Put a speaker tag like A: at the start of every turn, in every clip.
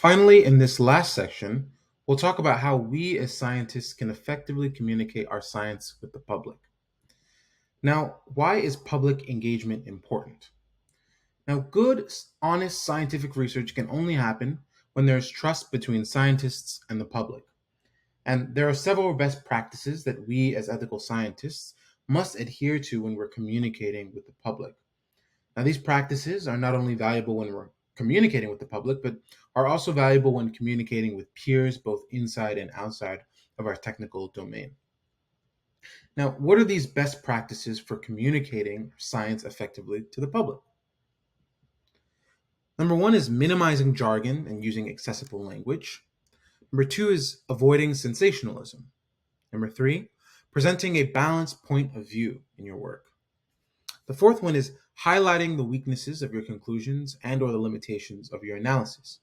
A: Finally, in this last section, we'll talk about how we as scientists can effectively communicate our science with the public. Now, why is public engagement important? Now, good, honest scientific research can only happen when there's trust between scientists and the public. And there are several best practices that we as ethical scientists must adhere to when we're communicating with the public. Now, these practices are not only valuable when we're communicating with the public, but are also valuable when communicating with peers, both inside and outside of our technical domain. Now, what are these best practices for communicating science effectively to the public? Number one is minimizing jargon and using accessible language. Number two is avoiding sensationalism. Number three, presenting a balanced point of view in your work. The fourth one is highlighting the weaknesses of your conclusions and or the limitations of your analysis.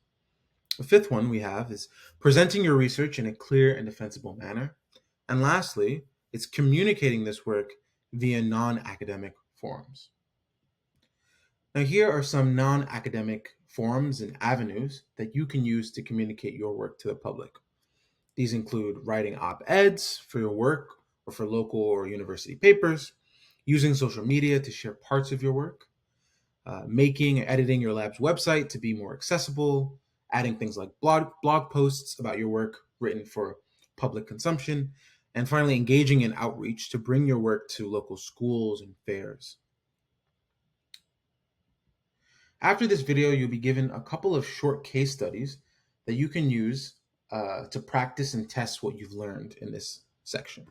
A: The fifth one we have is presenting your research in a clear and defensible manner. And lastly, it's communicating this work via non-academic forums. Now, here are some non-academic forums and avenues that you can use to communicate your work to the public. These include writing op-eds for your work or for local or university papers, using social media to share parts of your work, making and editing your lab's website to be more accessible, adding things like blog posts about your work written for public consumption, and finally engaging in outreach to bring your work to local schools and fairs. After this video, you'll be given a couple of short case studies that you can use to practice and test what you've learned in this section.